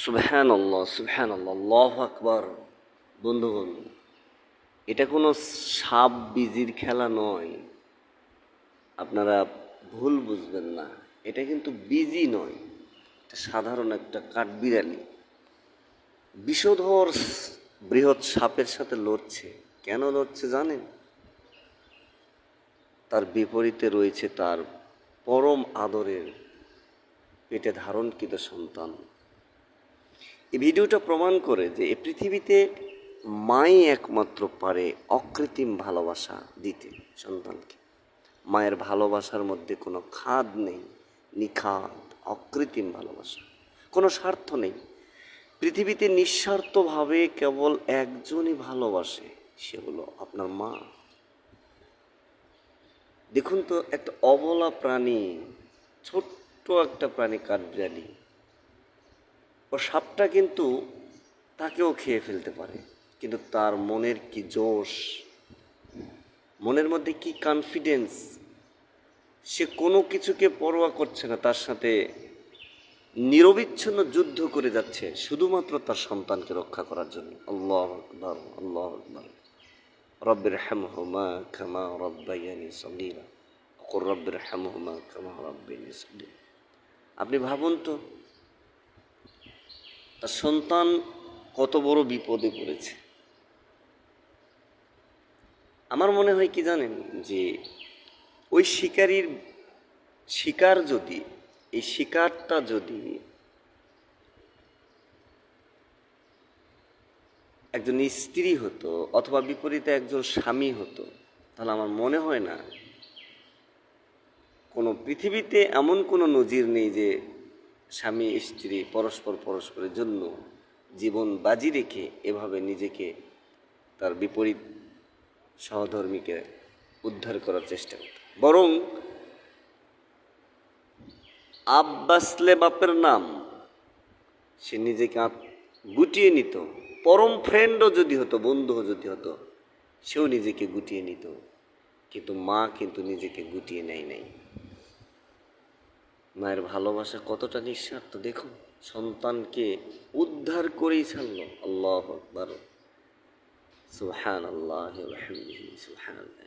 সুবহানাল্লাহ, সুবহানাল্লাহ, আল্লাহু আকবার। বন্ধুগণ, এটা কোনো সাপ বিজির খেলা নয়, আপনারা ভুল বুঝবেন না। এটা কিন্তু বিজি নয়, এটা সাধারণ একটা কাঠবিড়ালি বিষধর বৃহৎ সাপের সাথে লড়ছে। কেন লড়ছে জানেন? তার বিপরীতে রয়েছে তার পরম আদরের পেটে ধারণকৃত সন্তান। এই ভিডিওটা প্রমাণ করে যে এই পৃথিবীতে মাই একমাত্র পারে অকৃত্রিম ভালোবাসা দিতে সন্তানকে। মায়ের ভালোবাসার মধ্যে কোনো খাদ নেই, নিখাদ অকৃত্রিম ভালোবাসা, কোনো স্বার্থ নেই। পৃথিবীতে নিঃস্বার্থভাবে কেবল একজনই ভালোবাসে, সে হলো আপনার মা। দেখুন তো, একটা অবলা প্রাণী, ছোট্ট একটা প্রাণী কাঠবিড়ালি, ও সাপটা কিন্তু তাকেও খেয়ে ফেলতে পারে, কিন্তু তার মনের কি জোশ, মনের মধ্যে কি কনফিডেন্স, সে কোনো কিছুকে পরোয়া করছে না, তার সাথে নিরবিচ্ছিন্ন যুদ্ধ করে যাচ্ছে শুধুমাত্র তার সন্তানকে রক্ষা করার জন্য। আল্লাহু আকবার, আল্লাহু আকবার। রব্বির হামহুমা কামা রাব্বায়ানি সগীরা, কুর রব্বির হামহুমা কামা রাব্বায়ানি সগীরা। আপনি ভাবুন তো, তার সন্তান কত বড় বিপদে পড়েছে। আমার মনে হয় কি জানেন, যে ওই শিকারীর শিকার যদি, এই শিকারটা যদি একজন স্ত্রী হতো অথবা বিপরীতে একজন স্বামী হতো, তাহলে আমার মনে হয় না, কোনো পৃথিবীতে এমন কোনো নজির নেই যে স্বামী স্ত্রী পরস্পরের জন্য জীবন বাজি রেখে এভাবে নিজেকে, তার বিপরীত সহধর্মীকে উদ্ধার করার চেষ্টা করত। বরং আব্বাসলে বাপের নাম, সে নিজেকে গুটিয়ে নিত। পরম ফ্রেন্ডও যদি হতো, বন্ধুও যদি হতো, সেও নিজেকে গুটিয়ে নিত। কিন্তু মা কিন্তু নিজেকে গুটিয়ে নেয় নাই। মায়ের ভালোবাসা কতটা নিঃস্বার্থ দেখুন, সন্তানকে উদ্ধার করেই ছাড়লো। আল্লাহু আকবার, সুবহানাল্লাহি ওয়া বিহামদিহি, সুবহানাল্লাহ।